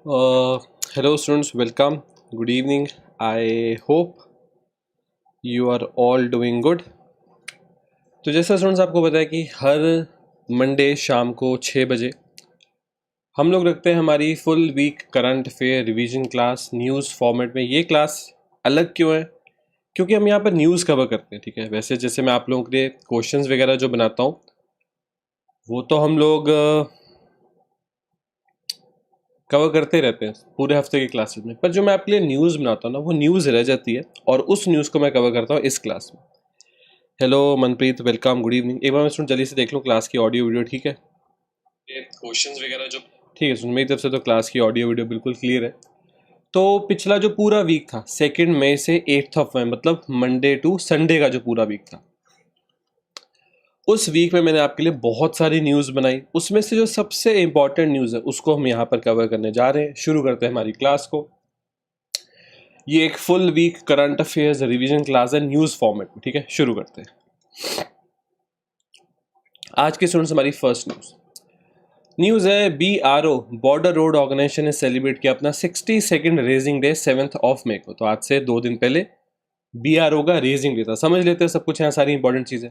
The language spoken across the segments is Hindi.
Hello students, welcome. Good evening. I hope you are all doing good. तो जैसा स्टूडेंट्स आपको पता है कि हर मंडे शाम को 6 बजे हम लोग रखते हैं हमारी full week current affair revision class news format में। ये क्लास अलग क्यों है? क्योंकि हम यहाँ पर न्यूज़ कवर करते हैं, ठीक है। वैसे जैसे मैं आप लोगों के लिए क्वेश्चंस वगैरह जो बनाता हूँ वो तो हम लोग कवर करते रहते हैं पूरे हफ्ते की क्लासेस में, पर जो मैं आपके लिए न्यूज़ बनाता हूँ ना वो न्यूज़ रह जाती है और उस न्यूज़ को मैं कवर करता हूँ इस क्लास में। Hello Manpreet, welcome, good evening. एक बार मैं जल्दी से देख लूँ क्लास की ऑडियो वीडियो, ठीक है। क्वेश्चंस वगैरह जो ठीक है सुन, मेरी तरफ से तो क्लास की ऑडियो वीडियो बिल्कुल क्लियर है। तो पिछला जो पूरा वीक था 2 मई से 8 मई, मतलब मंडे टू संडे का जो पूरा वीक था, उस वीक में मैंने आपके लिए बहुत सारी न्यूज़ बनाई। उसमें से जो सबसे इंपॉर्टेंट न्यूज़ है उसको हम यहाँ पर कवर करने जा रहे हैं। शुरू करते हैं हमारी क्लास को। ये एक full week current affairs revision class है न्यूज़ फॉर्मेट में, ठीक है। शुरू करते हैं। आज के स्टूडेंट्स हमारी फर्स्ट न्यूज़ है BRO बॉर्डर रोड ऑर्गेनाइजेशन ने सेलिब्रेट किया अपना 62nd रेजिंग डे 7 मई को। तो आज से 2 दिन पहले BRO का रेजिंग डे था। समझ लेते हैं सब कुछ यहाँ, सारी इंपॉर्टेंट चीज़ें।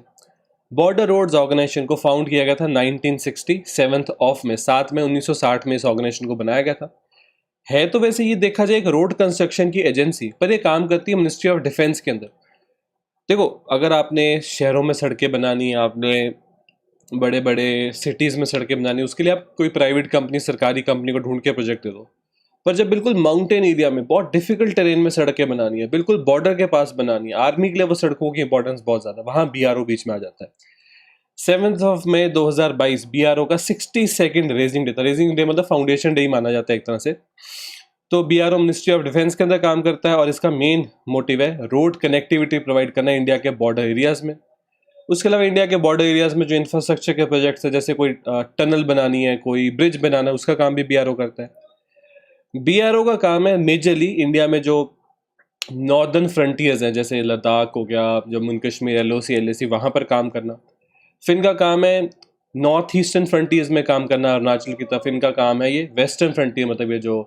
बॉर्डर रोड्स ऑर्गेनाइजेशन को फाउंड किया गया था 1960 7 मई 1960 में इस ऑर्गेनाइजेशन को बनाया गया था। है तो वैसे ये देखा जाए एक रोड कंस्ट्रक्शन की एजेंसी, पर ये काम करती है मिनिस्ट्री ऑफ डिफेंस के अंदर। देखो, अगर आपने शहरों में सड़कें बनानी है, आपने बड़े बड़े सिटीज़ में सड़कें बनानी है, उसके लिए आप कोई प्राइवेट कंपनी, सरकारी कंपनी को ढूंढ के प्रोजेक्ट दे दो। पर जब बिल्कुल माउंटेन एरिया में बहुत डिफिकल्ट टेरेन में सड़कें बनानी है, बिल्कुल बॉर्डर के पास बनानी है, आर्मी के लिए वो सड़कों की इंपॉर्टेंस बहुत ज़्यादा, वहाँ BRO बीच में आ जाता है। 7 मई 2022 BRO का 62nd रेजिंग डे था। रेजिंग डे मतलब फाउंडेशन डे ही माना जाता है एक तरह से। तो BRO मिनिस्ट्री ऑफ डिफेंस के अंदर काम करता है और इसका मेन मोटिव है रोड कनेक्टिविटी प्रोवाइड करना इंडिया के बॉर्डर एरियाज में। उसके अलावा इंडिया के बॉर्डर एरियाज में जो इंफ्रास्ट्रक्चर के प्रोजेक्ट्स है, जैसे कोई टनल बनानी है, कोई ब्रिज बनाना है, उसका काम भी BRO करता है। BRO का काम है मेजरली इंडिया में जो नॉर्दर्न फ्रंटियर्स हैं, जैसे लद्दाख हो गया, जम्मू कश्मीर, LOC LAC, वहाँ पर काम करना। फिर इनका काम है नॉर्थ ईस्टर्न फ्रंटियर्स में काम करना, अरुणाचल की तरफ। इनका काम है ये वेस्टर्न फ्रंटियर, मतलब ये जो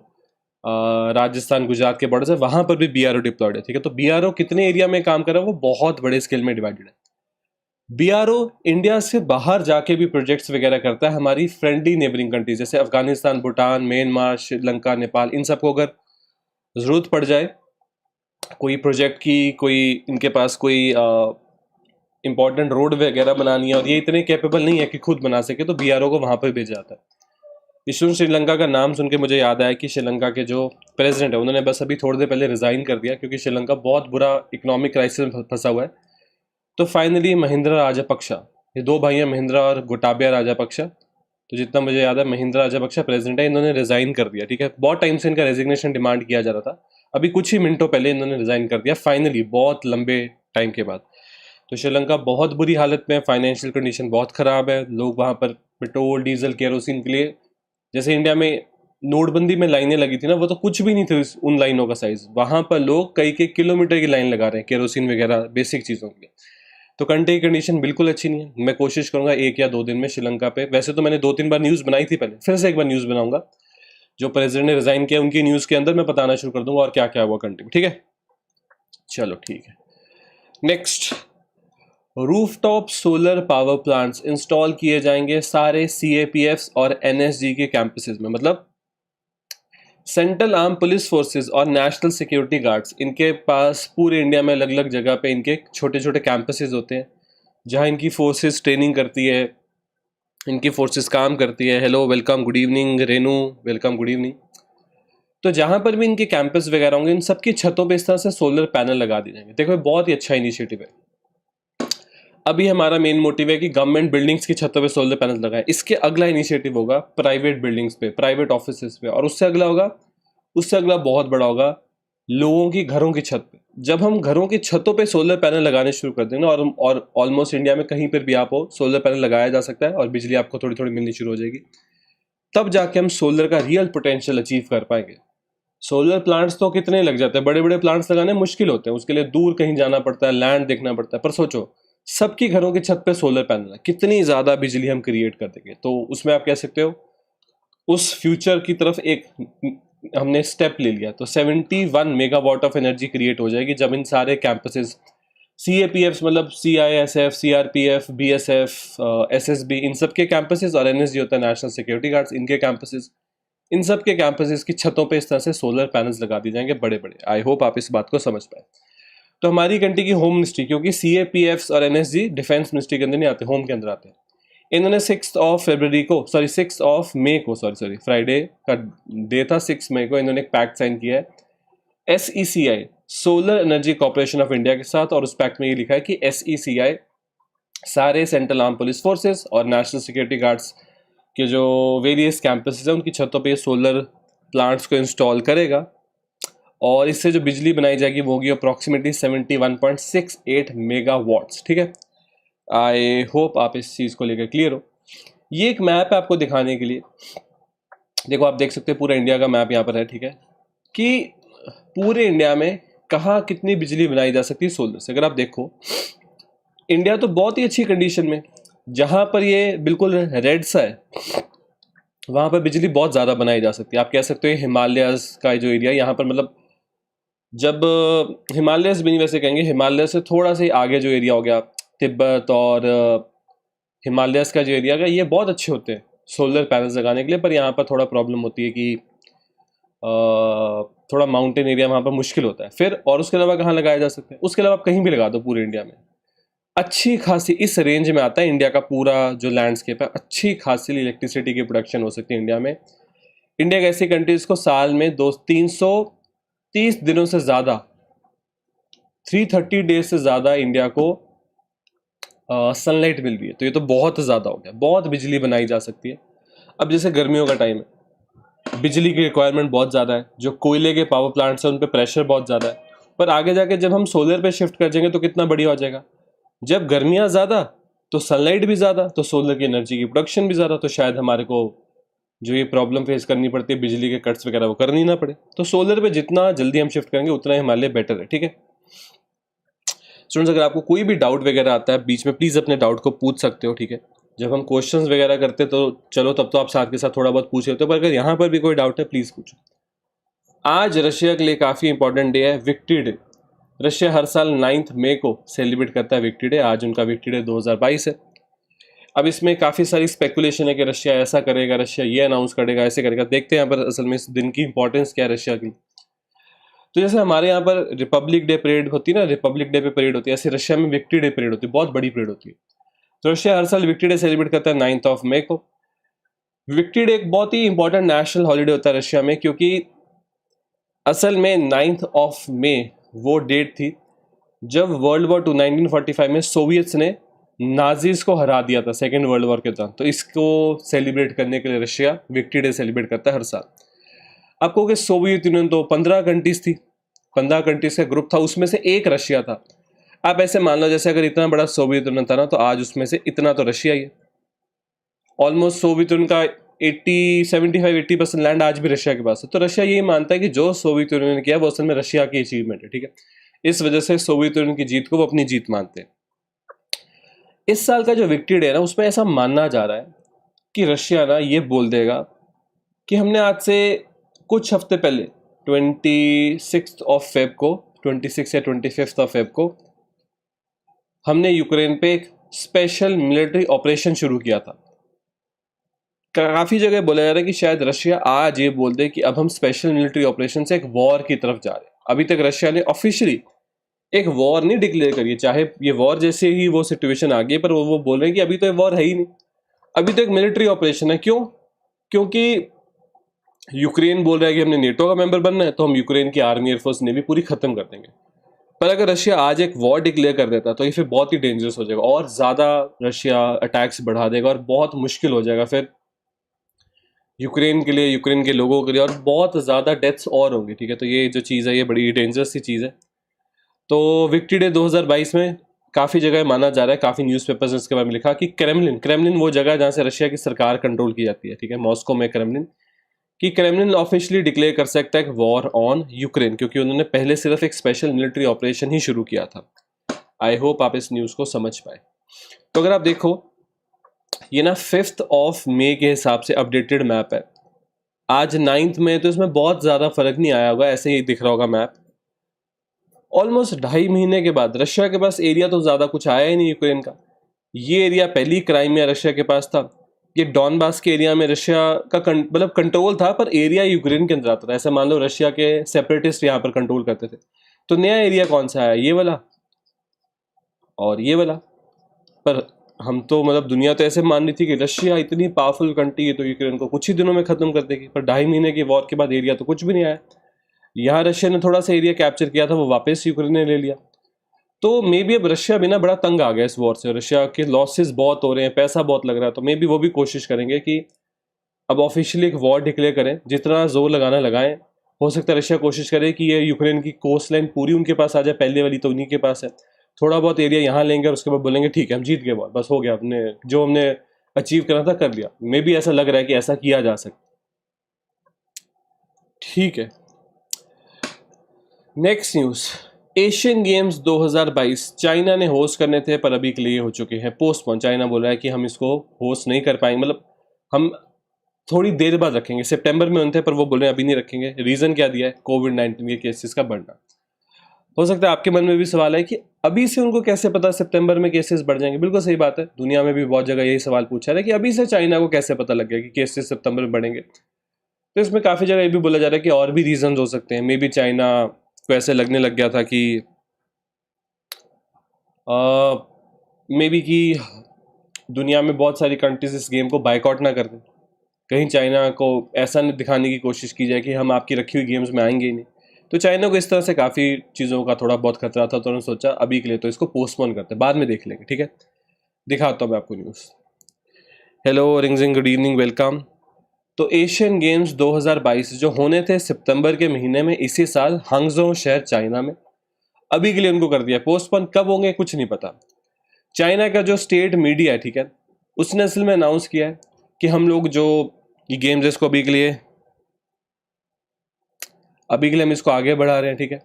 राजस्थान गुजरात के बॉर्डर है, वहां पर भी BRO डिप्लॉयड है, ठीक है। तो BRO कितने एरिया में काम कर रहा है वो बहुत बड़े स्केल में डिवाइडेड है। BRO इंडिया से बाहर जाके भी प्रोजेक्ट्स वगैरह करता है हमारी फ्रेंडली नेबरिंग कंट्रीज, जैसे अफगानिस्तान, भूटान, म्यांमार, श्रीलंका, नेपाल। इन सबको अगर जरूरत पड़ जाए कोई प्रोजेक्ट की, कोई इनके पास कोई इंपॉर्टेंट रोड वगैरह बनानी है और ये इतने कैपेबल नहीं है कि खुद बना सके, तो BRO को वहां पर भेजा जाता है। ईस्टर्न श्रीलंका का नाम सुन के मुझे याद आया कि श्रीलंका के जो प्रेसिडेंट है उन्होंने बस अभी थोड़ी देर पहले रिजाइन कर दिया, क्योंकि श्रीलंका बहुत बुरा इकोनॉमिक क्राइसिस में फंसा हुआ है। तो फाइनली महिंद्रा राजापक्सा, ये दो भाई हैं, महिंद्रा और गोटाबिया राजापक्सा, तो जितना मुझे याद है महिंद्रा राजापक्सा प्रेसिडेंट है, इन्होंने रिजाइन कर दिया, ठीक है। बहुत टाइम से इनका रेजिग्नेशन डिमांड किया जा रहा था, अभी कुछ ही मिनटों पहले इन्होंने रिजाइन कर दिया फाइनली, बहुत लंबे टाइम के बाद। तो श्रीलंका बहुत बुरी हालत में, फाइनेंशियल कंडीशन बहुत ख़राब है। लोग वहाँ पर पेट्रोल, डीजल, केरोसिन के लिए, जैसे इंडिया में नोटबंदी में लाइनें लगी थी ना, वो तो कुछ भी नहीं थी उन लाइनों का साइज। वहाँ पर लोग कई किलोमीटर की लाइन लगा रहे हैं केरोसिन वगैरह बेसिक चीज़ों के लिए। तो कंट्री की कंडीशन बिल्कुल अच्छी नहीं है। मैं कोशिश करूंगा 1 या 2 दिन में श्रीलंका पे, वैसे तो मैंने 2-3 बार न्यूज़ बनाई थी पहले, फिर से एक बार न्यूज़ बनाऊंगा। जो प्रेसिडेंट ने रिजाइन किया उनकी न्यूज़ के अंदर मैं बताना शुरू कर दूंगा और क्या क्या हुआ कंट्री में, ठीक है। चलो ठीक है। Next, rooftop solar power plants install किए जाएंगे सारे CAPFs और NSG के कैंपसेस में, मतलब सेंट्रल आर्म पुलिस फोर्सेस और नेशनल सिक्योरिटी गार्ड्स, इनके पास पूरे इंडिया में अलग अलग जगह पे इनके छोटे छोटे कैंपसेस होते हैं जहां इनकी फोर्सेस ट्रेनिंग करती है, इनकी फोर्सेस काम करती है। Hello, welcome, good evening Renu, welcome, good evening. तो जहां पर भी इनके कैंपस वगैरह होंगे, इन सबकी छतों पे इस तरह से सोलर पैनल लगा दिए जाएंगे। देखो, बहुत ही अच्छा इनिशिएटिव है। अभी हमारा मेन मोटिव है कि गवर्नमेंट बिल्डिंग्स की छतों पे सोलर पैनल लगाएं। इसके अगला इनिशिएटिव होगा प्राइवेट बिल्डिंग्स पे, प्राइवेट ऑफिसेस पे, और उससे अगला होगा, उससे अगला बहुत बड़ा होगा लोगों की घरों की छत पे। जब हम घरों की छतों पे सोलर पैनल लगाने शुरू कर देंगे, और ऑलमोस्ट इंडिया में कहीं पर भी आप हो सोलर पैनल लगाया जा सकता है और बिजली आपको थोड़ी थोड़ी मिलनी शुरू हो जाएगी, तब जाके हम सोलर का रियल पोटेंशियल अचीव कर पाएंगे। सोलर प्लांट्स तो कितने लग जाते हैं, बड़े बड़े प्लांट्स लगाने मुश्किल होते हैं, उसके लिए दूर कहीं जाना पड़ता है, लैंड देखना पड़ता है। पर सोचो, सबकी घरों की छत पे सोलर पैनल है, कितनी ज्यादा बिजली हम क्रिएट कर देंगे। तो उसमें आप कह सकते हो उस फ्यूचर की तरफ एक हमने स्टेप ले लिया तो 71 मेगावाट ऑफ एनर्जी क्रिएट हो जाएगी जब इन सारे कैंपसेस CAPF मतलब CISF, CRPF, BSF, SSB, इन सब के कैंपसेस और NSG होता है नेशनल सिक्योरिटी गार्ड्स, इनके कैंपसेस, इन सब के कैंपसेस की छतों पे इस तरह से सोलर पैनल्स लगा दिए जाएंगे बड़े बड़े। आई होप आप इस बात को समझ पाए। तो हमारी कंट्री की होम मिनिस्ट्री, क्योंकि CAPF और NSG डिफेंस मिनिस्ट्री के अंदर नहीं आते, होम के अंदर आते हैं, इन्होंने 6 मई को फ्राइडे का डे था, 6 मई को इन्होंने एक पैक्ट साइन किया है SECI, solar energy corporation of India के साथ। और उस पैक्ट में ये लिखा है कि SECI सारे सेंट्रल आर्म पुलिस फोर्सेस और नेशनल सिक्योरिटी गार्ड्स के जो वेरियस कैंपसेस हैं उनकी छतों पे सोलर प्लांट्स को इंस्टॉल करेगा, और इससे जो बिजली बनाई जाएगी वो होगी अप्रॉक्सीमेटली 71.68 मेगावाट्स। ठीक है, आई होप आप इस चीज़ को लेकर क्लियर हो। ये एक मैप है आपको दिखाने के लिए, देखो आप देख सकते हैं पूरा इंडिया का मैप यहाँ पर है। ठीक है, कि पूरे इंडिया में कहाँ कितनी बिजली बनाई जा सकती है सोलर से। अगर आप देखो इंडिया तो बहुत ही अच्छी कंडीशन में, जहाँ पर ये बिल्कुल रेड सा है वहाँ पर बिजली बहुत ज़्यादा बनाई जा सकती है। आप कह सकते हो हिमालयस का जो एरिया यहाँ पर, मतलब जब हिमालयस भी नहीं वैसे कहेंगे, हिमालय से थोड़ा सा आगे जो एरिया हो गया तिब्बत और हिमालयस का जो एरिया है ये बहुत अच्छे होते हैं सोलर पैनल्स लगाने के लिए, पर यहाँ पर थोड़ा प्रॉब्लम होती है कि थोड़ा माउंटेन एरिया वहाँ पर मुश्किल होता है। फिर और उसके अलावा कहाँ लगाया जा सकता है, उसके अलावा आप कहीं भी लगा दो पूरे इंडिया में, अच्छी खासी इस रेंज में आता है इंडिया का पूरा जो लैंडस्केप है, अच्छी खासी इलेक्ट्रिसिटी की प्रोडक्शन हो सकती है इंडिया में। इंडिया एक ऐसी कंट्री जिसको साल में 330 दिनों से ज़्यादा, 330 डेज से ज़्यादा इंडिया को सनलाइट मिल रही है, तो ये तो बहुत ज़्यादा हो गया, बहुत बिजली बनाई जा सकती है। अब जैसे गर्मियों का टाइम है, बिजली की रिक्वायरमेंट बहुत ज़्यादा है, जो कोयले के पावर प्लांट्स हैं उन पर प्रेशर बहुत ज़्यादा है, पर आगे जाके जब हम सोलर पे शिफ्ट कर जाएंगे तो कितना बढ़िया हो जाएगा। जब गर्मियाँ ज़्यादा तो सनलाइट भी ज़्यादा, तो सोलर की एनर्जी की प्रोडक्शन भी ज़्यादा, तो शायद हमारे को जो ये प्रॉब्लम फेस करनी पड़ती है बिजली के कट्स वगैरह वो करनी ना पड़े। तो सोलर पे जितना जल्दी हम शिफ्ट करेंगे उतना ही हमारे लिए बेटर है। ठीक है स्टूडेंट्स, अगर आपको कोई भी डाउट वगैरह आता है बीच में प्लीज़ अपने डाउट को पूछ सकते हो। ठीक है, जब हम क्वेश्चंस वगैरह करते तो चलो तब तो आप साथ के साथ थोड़ा बहुत पूछ लेते हो, पर अगर यहाँ पर भी कोई डाउट है प्लीज़ पूछो। आज रशिया के लिए काफ़ी इंपॉर्टेंट डे है, विक्ट्री डे। रशिया हर साल 9 मई को सेलिब्रेट करता है विक्ट्री डे, आज उनका विक्ट्री डे 2022 है। अब इसमें काफ़ी सारी स्पेकुलेशन है कि रशिया ऐसा करेगा, रशिया ये अनाउंस करेगा, ऐसे करेगा। देखते हैं यहाँ पर असल में इस दिन की इंपॉर्टेंस क्या है रशिया की। तो जैसे हमारे यहाँ पर रिपब्लिक डे परेड होती है ना, रिपब्लिक डे पे परेड होती है, ऐसे रशिया में विक्ट्री डे परेड होती है, बहुत बड़ी परेड होती है। तो रशिया हर साल विक्ट्री डे सेलिब्रेट करता है 9 मई को। विक्ट्री डे एक बहुत ही इंपॉर्टेंट नेशनल हॉलीडे होता है रशिया में, क्योंकि असल में 9 मई वो डेट थी जब वर्ल्ड वॉर 2 1945 में सोवियत्स ने नाजीज को हरा दिया था सेकेंड वर्ल्ड वॉर के दौरान। तो इसको सेलिब्रेट करने के लिए रशिया विक्ट्री डे सेलिब्रेट करता है हर साल। आपको कि सोवियत यूनियन तो 15 कंट्रीज थी, 15 कंट्रीज का ग्रुप था, उसमें से एक रशिया था। आप ऐसे मान लो जैसे अगर इतना बड़ा सोवियत यूनियन था ना, तो आज उसमें से इतना तो रशिया ही है। ऑलमोस्ट सोवियत यूनियन का 75-80% लैंड आज भी रशिया के पास है। तो रशिया यही मानता है कि जो सोवियत यूनियन ने किया वो असल में रशिया की अचीवमेंट है। ठीक है, इस वजह से सोवियत यूनियन की जीत को वो अपनी जीत मानते हैं। इस साल का जो विक्ट्री डे है ना, उसमें ऐसा मानना जा रहा है कि रशिया ना ये बोल देगा कि हमने आज से कुछ हफ्ते पहले 26 फेब को, 26 या 25 फेब को हमने यूक्रेन पे एक स्पेशल मिलिट्री ऑपरेशन शुरू किया था। काफ़ी जगह बोला जा रहा है कि शायद रशिया आज ये बोल दे कि अब हम स्पेशल मिलिट्री ऑपरेशन से एक वॉर की तरफ जा रहे हैं। अभी तक रशिया ने ऑफिशियली एक वॉर नहीं डिक्लेयर करी है, चाहे ये वॉर जैसे ही वो सिचुएशन आ गई, पर वो बोल रहे हैं कि अभी तो ये वॉर है ही नहीं, अभी तो एक मिलिट्री ऑपरेशन है। क्यों? क्योंकि यूक्रेन बोल रहा है कि हमने नेटो का मेंबर बनना है, तो हम यूक्रेन की आर्मी एयरफोर्स नेवी पूरी खत्म कर देंगे। पर अगर रशिया आज एक वॉर डिक्लेयर कर देता तो ये फिर बहुत ही डेंजरस हो जाएगा, और ज़्यादा रशिया अटैक्स बढ़ा देगा और बहुत मुश्किल हो जाएगा फिर यूक्रेन के लिए, यूक्रेन के लोगों के लिए, और बहुत ज़्यादा डेथ्स और होंगी। ठीक है, तो ये जो चीज़ है ये बड़ी डेंजरस सी चीज़ है। तो विक्ट्री डे 2022 में काफ़ी जगह माना जा रहा है, काफ़ी न्यूज़पेपर्स ने इसके बारे में लिखा कि क्रेमलिन वो जगह है जहाँ से रशिया की सरकार कंट्रोल की जाती है। ठीक है, मॉस्को में क्रेमलिन, कि क्रेमलिन ऑफिशियली डिक्लेयर कर सकता है एक वॉर ऑन यूक्रेन, क्योंकि उन्होंने पहले सिर्फ एक स्पेशल मिलिट्री ऑपरेशन ही शुरू किया था। आई होप आप इस न्यूज़ को समझ पाए। तो अगर आप देखो ये ना 5 मई के हिसाब से अपडेटेड मैप है, आज 9 में, तो इसमें बहुत ज़्यादा फर्क नहीं आया होगा, ऐसे ही दिख रहा होगा मैप। ऑलमोस्ट 2.5 महीने के बाद रशिया के पास एरिया तो ज़्यादा कुछ आया ही नहीं यूक्रेन का। ये एरिया पहली क्राइमिया रशिया के पास था। ये डॉनबास के एरिया में रशिया का मतलब कंट्रोल था, पर एरिया यूक्रेन के अंदर आता था। ऐसे मान लो रशिया के सेपरेटिस्ट यहाँ पर कंट्रोल करते थे। तो नया एरिया कौन सा आया? ये वाला और ये वाला। पर हम तो मतलब दुनिया तो ऐसे मान रही थी कि रशिया इतनी पावरफुल कंट्री है तो यूक्रेन को कुछ ही दिनों में खत्म कर देगी, पर 2.5 महीने की वॉर के बाद एरिया तो कुछ भी नहीं आया। यहाँ रशिया ने थोड़ा सा एरिया कैप्चर किया था, वो वापस यूक्रेन ने ले लिया। तो मे बी अब रशिया भी ना बड़ा तंग आ गया इस वॉर से। रशिया के लॉसेस बहुत हो रहे हैं, पैसा बहुत लग रहा है, तो मे बी वो भी कोशिश करेंगे कि अब ऑफिशियली एक वॉर डिक्लेयर करें। जितना जोर लगाना लगाएं। हो सकता है रशिया कोशिश करे कि ये यूक्रेन की कोस्ट लाइन पूरी उनके पास आ जाए, पहले वाली तो उन्हीं के पास है। थोड़ा बहुत एरिया यहाँ लेंगे और उसके बाद बोलेंगे ठीक है हम जीत गए वॉर, बस हो गया, हमने जो हमने अचीव करना था कर लिया। मे बी ऐसा लग रहा है कि ऐसा किया जा सकता। ठीक है, next news. Asian Games 2022 China ने होस्ट करने थे, पर अभी के लिए हो चुके हैं पोस्टपोन। चाइना बोल रहा है कि हम इसको होस्ट नहीं कर पाएंगे, मतलब हम थोड़ी देर बाद रखेंगे। सितंबर में होते हैं, पर वो बोल रहे हैं अभी नहीं रखेंगे। रीज़न क्या दिया है? कोविड-19 के केसेस का बढ़ना। हो सकता है आपके मन में भी सवाल है कि अभी से उनको कैसे पता सितंबर में केसेस बढ़ जाएंगे। बिल्कुल सही बात है, दुनिया में भी बहुत जगह यही सवाल पूछा है कि अभी से चाइना को कैसे पता लग गया कि केसेस सितंबर में बढ़ेंगे। तो इसमें काफ़ी जगह ये भी बोला जा रहा है कि और भी रीजन हो सकते हैं। मे बी चाइना को ऐसे लगने लग गया था कि मे बी कि दुनिया में बहुत सारी कंट्रीज इस गेम को बायकॉट ना कर दें। कहीं चाइना को ऐसा नहीं दिखाने की कोशिश की जाए कि हम आपकी रखी हुई गेम्स में आएंगे ही नहीं। तो चाइना को इस तरह से काफ़ी चीज़ों का थोड़ा बहुत खतरा था, तो उन्होंने सोचा अभी के लिए तो इसको पोस्टपोन करते हैं, बाद में देख लेंगे। ठीक है, दिखाता हूँ मैं आपको news. Hello Ringzing, good evening, welcome. तो एशियन गेम्स 2022 जो होने थे सितंबर के महीने में इसी साल हांगझो शहर चाइना में, अभी के लिए उनको कर दिया पोस्टपोन। कब होंगे कुछ नहीं पता। चाइना का जो स्टेट मीडिया है, ठीक है, उसने असल में अनाउंस किया है कि हम लोग जो ये गेम्स है इसको अभी के लिए हम इसको आगे बढ़ा रहे हैं। ठीक है,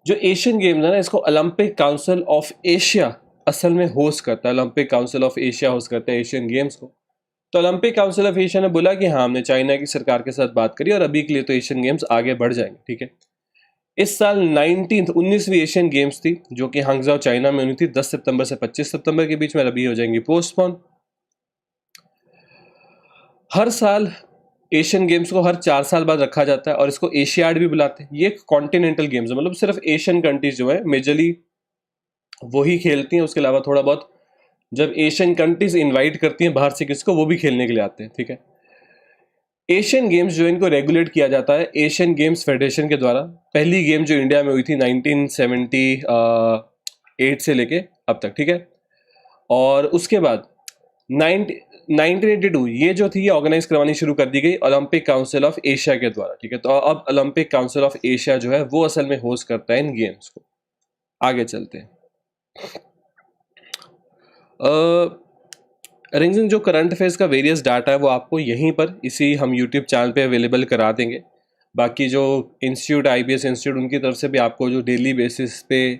जो एशियन गेम्स है ना, इसको ओलंपिक काउंसिल ऑफ एशिया असल में होस्ट करता है। Olympic council of Asia host करता है एशियन गेम्स को। तो ओलंपिक काउंसिल ऑफ एशिया ने बोला कि हाँ, हमने चाइना की सरकार के साथ बात करी और अभी के लिए तो एशियन गेम्स आगे बढ़ जाएंगे। ठीक है, इस साल 19वीं एशियन गेम्स थी जो कि हांगझो चाइना में होनी थी 10 सितंबर से 25 सितंबर के बीच में, अभी हो जाएंगी पोस्टपोन। हर साल एशियन गेम्स को हर 4 साल बाद रखा जाता है और इसको एशियाड भी बुलाते हैं। ये कॉन्टिनेंटल गेम्स है, मतलब सिर्फ एशियन कंट्रीज जो है मेजरली वही खेलती हैं। उसके अलावा थोड़ा बहुत जब एशियन कंट्रीज इनवाइट करती हैं बाहर से किसी को, वो भी खेलने के लिए आते हैं। ठीक है, एशियन गेम्स जो इनको रेगुलेट किया जाता है एशियन गेम्स फेडरेशन के द्वारा। पहली गेम जो इंडिया में हुई थी 1978 से लेके अब तक। ठीक है, और उसके बाद 1982 ये जो थी ये ऑर्गेनाइज करवानी शुरू कर दी गई ओलंपिक काउंसिल ऑफ एशिया के द्वारा। ठीक है, तो अब ओलंपिक काउंसिल ऑफ एशिया जो है वो असल में होस्ट करता है इन गेम्स को। आगे चलते हैं। रिंगजिंग जो करंट अफेयर्स का वेरियस डाटा है वो आपको यहीं पर इसी हम यूट्यूब चैनल पे अवेलेबल करा देंगे। बाकी जो इंस्टीट्यूट IBS इंस्टीट्यूट उनकी तरफ से भी आपको जो डेली बेसिस पे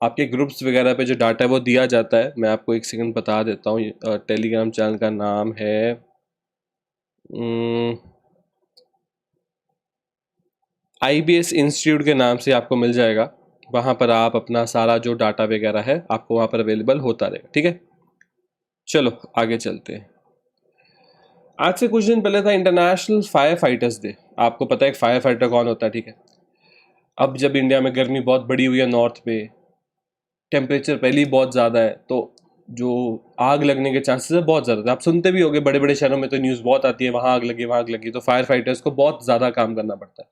आपके ग्रुप्स वगैरह पे जो डाटा है वो दिया जाता है। मैं आपको एक सेकंड बता देता हूँ। टेलीग्राम चैनल का नाम है IBS इंस्टीट्यूट के नाम से आपको मिल जाएगा। वहाँ पर आप अपना सारा जो डाटा वगैरह है आपको वहाँ पर अवेलेबल होता रहेगा। ठीक है, चलो आगे चलते हैं। आज से कुछ दिन पहले था इंटरनेशनल फायर फाइटर्स डे। आपको पता है एक फायर फाइटर कौन होता है? ठीक है, अब जब इंडिया में गर्मी बहुत बड़ी हुई है, नॉर्थ में टेम्परेचर पहले ही बहुत ज़्यादा है, तो जो आग लगने के चांसेस है बहुत ज़्यादा। आप सुनते भी होंगे बड़े बड़े शहरों में तो न्यूज़ बहुत आती है, वहाँ आग लगी वहाँ आग लगी। तो फायर फाइटर्स को बहुत ज़्यादा काम करना पड़ता है।